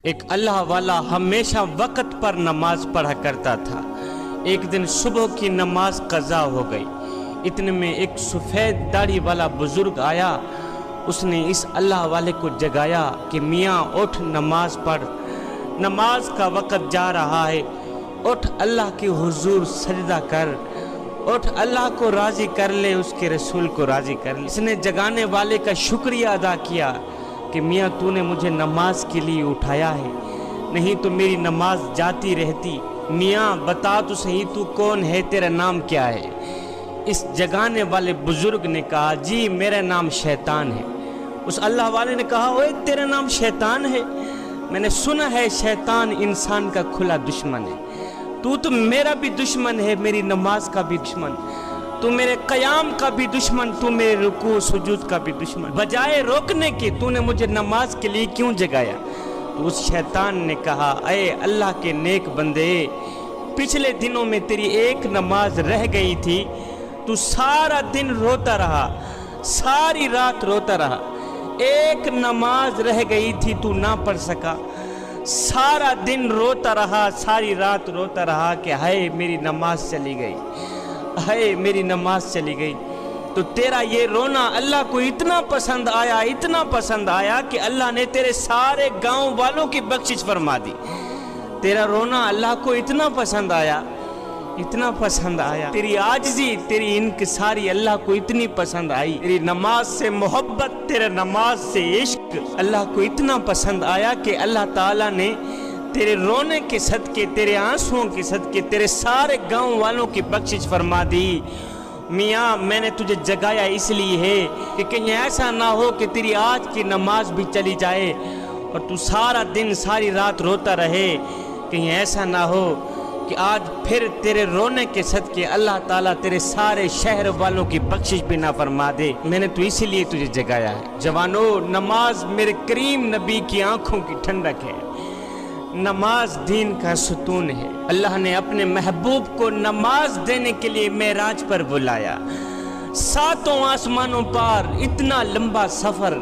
ایک اللہ والا ہمیشہ وقت پر نماز پڑھا کرتا تھا۔ ایک دن صبح کی نماز قضا ہو گئی، اتنے میں ایک سفید داڑھی والا بزرگ آیا۔ اس نے اس اللہ والے کو جگایا کہ میاں اٹھ، نماز پڑھ، نماز کا وقت جا رہا ہے، اٹھ اللہ کے حضور سجدہ کر، اٹھ اللہ کو راضی کر لے، اس کے رسول کو راضی کر لے۔ اس نے جگانے والے کا شکریہ ادا کیا کہ میاں تو نے مجھے نماز کے لیے اٹھایا ہے، نہیں تو میری نماز جاتی رہتی۔ میاں بتا تو صحیح تو کون ہے، تیرا نام کیا ہے؟ اس جگانے والے بزرگ نے کہا جی میرا نام شیطان ہے۔ اس اللہ والے نے کہا اوے تیرا نام شیطان ہے؟ میں نے سنا ہے شیطان انسان کا کھلا دشمن ہے، تو میرا بھی دشمن ہے، میری نماز کا بھی دشمن، تو میرے قیام کا بھی دشمن، تو میرے رکوع سجود کا بھی دشمن، بجائے روکنے کے تو نے مجھے نماز کے لیے کیوں جگایا؟ تو اس شیطان نے کہا اے اللہ کے نیک بندے، پچھلے دنوں میں تیری ایک نماز رہ گئی تھی، تو سارا دن روتا رہا، ساری رات روتا رہا، ایک نماز رہ گئی تھی تو نہ پڑھ سکا، سارا دن روتا رہا، ساری رات روتا رہا کہ ہائے میری نماز چلی گئی، ہائے میری نماز چلی گئی۔ تو تیرا یہ رونا اللہ کو اتنا پسند آیا، اتنا پسند آیا کہ اللہ نے تیرے سارے گاؤں والوں کی بخشش فرما دی۔ تیرا رونا اللہ کو اتنا پسند آیا، اتنا پسند آیا، تیری عاجزی، تیری انکساری اللہ کو اتنی پسند آئی، تیری نماز سے محبت، تیرے نماز سے عشق اللہ کو اتنا پسند آیا کہ اللہ تعالیٰ نے تیرے رونے کے صدقے، تیرے آنسوؤں کے صدقے تیرے سارے گاؤں والوں کی بخشش فرما دی۔ میاں میں نے تجھے جگایا اس لیے ہے کہ کہیں ایسا نہ ہو کہ تیری آج کی نماز بھی چلی جائے اور تو سارا دن ساری رات روتا رہے، کہیں ایسا نہ ہو کہ آج پھر تیرے رونے کے صدقے اللہ تعالیٰ تیرے سارے شہر والوں کی بخشش بھی نہ فرما دے۔ میں نے تو اسی لیے تجھے جگایا ہے۔ جوانو، نماز میرے کریم نبی کی آنکھوں کی ٹھنڈک ہے، نماز دین کا ستون ہے۔ اللہ نے اپنے محبوب کو نماز دینے کے لیے معراج پر بلایا، ساتوں آسمانوں پر اتنا لمبا سفر۔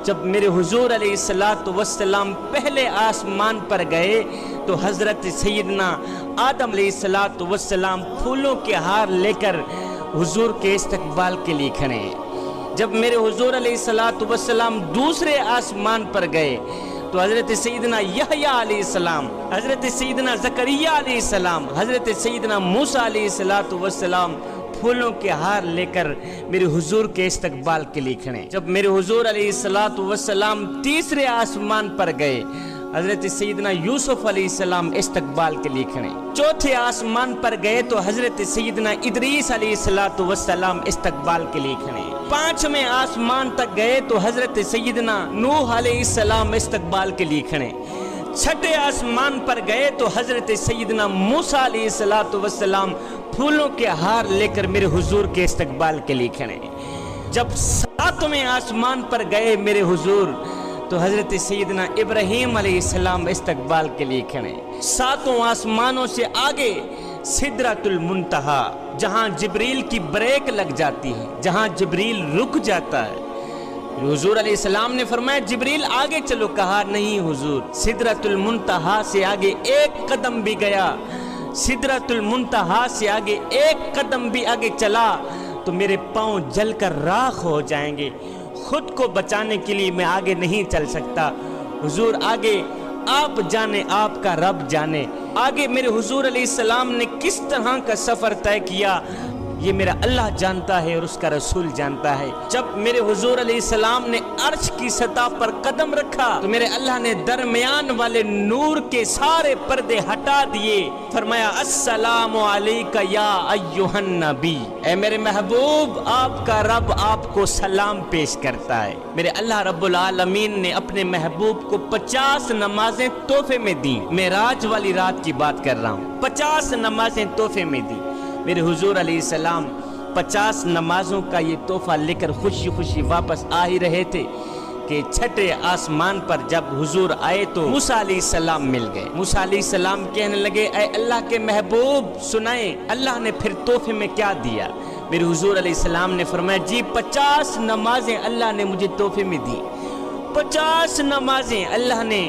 جب میرے حضور علیہ السلام پہلے آسمان پر گئے تو حضرت سیدنا آدم علیہ السلام پھولوں کے ہار لے کر حضور کے استقبال کے لیے کھڑے ہیں۔ جب میرے حضور علیہ السلام دوسرے آسمان پر گئے تو حضرت سیدنا یحییٰ علیہ السلام، حضرت سیدنا زکریا علیہ السلام، حضرت سیدنا موسیٰ علیہ السلام پھولوں کے ہار لے کر میرے حضور کے استقبال کے لیے کھڑے۔ جب میرے حضور علیہ السلام تیسرے آسمان پر گئے، حضرت سیدنا یوسف علیہ السلام استقبال کے لیے کھڑے۔ چوتھے آسمان پر گئے تو حضرت سیدنا ادریس علیہ السلام استقبال کے لیے کھڑے۔ پانچویں آسمان تک گئے تو حضرت سیدنا نوح علیہ السلام استقبال کے لیے کھڑے۔ چھٹے آسمان پر گئے تو حضرت سیدنا موسیٰ علیہ السلام پھولوں کے ہار لے کر میرے حضور کے استقبال کے لیے کھڑے۔ جب ساتویں آسمان پر گئے میرے حضور تو حضرت سیدنا ابراہیم علیہ السلام استقبال کے لیے کھڑے۔ ساتوں آسمانوں سے آگے سدرۃ المنتہا، جہاں جبریل کی بریک لگ جاتی ہے، جہاں جبریل رک جاتا ہے، حضور علیہ السلام نے فرمایا جبریل آگے چلو، کہا نہیں حضور، سدرۃ المنتہا سے آگے ایک قدم بھی گیا، سدرۃ المنتہا سے آگے ایک قدم بھی آگے چلا تو میرے پاؤں جل کر راکھ ہو جائیں گے، خود کو بچانے کے لیے میں آگے نہیں چل سکتا۔ حضور آگے آپ جانے، آپ کا رب جانے، آگے میرے حضور علیہ السلام نے کس طرح کا سفر طے کیا یہ میرا اللہ جانتا ہے اور اس کا رسول جانتا ہے۔ جب میرے حضور علیہ السلام نے عرش کی سطح پر قدم رکھا تو میرے اللہ نے درمیان والے نور کے سارے پردے ہٹا دیے، فرمایا السلام علیک یا ایھا النبی، اے میرے محبوب آپ کا رب آپ کو سلام پیش کرتا ہے۔ میرے اللہ رب العالمین نے اپنے محبوب کو 50 نمازیں تحفے میں دیں، معراج والی رات کی بات کر رہا ہوں، 50 نمازیں تحفے میں دیں۔ میرے حضور علیہ السلام 50 نمازوں کا یہ تحفہ لے کر خوشی خوشی واپس آ ہی رہے تھے کہ چھٹے آسمان پر جب حضور آئے تو موسیٰ علیہ السلام مل گئے۔ موسیٰ علیہ السلام کہنے لگے اے اللہ کے محبوب سنائیں اللہ نے پھر تحفے میں کیا دیا؟ میرے حضور علیہ السلام نے فرمایا جی 50 نمازیں اللہ نے مجھے تحفے میں دی، 50 نمازیں اللہ نے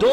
2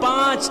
5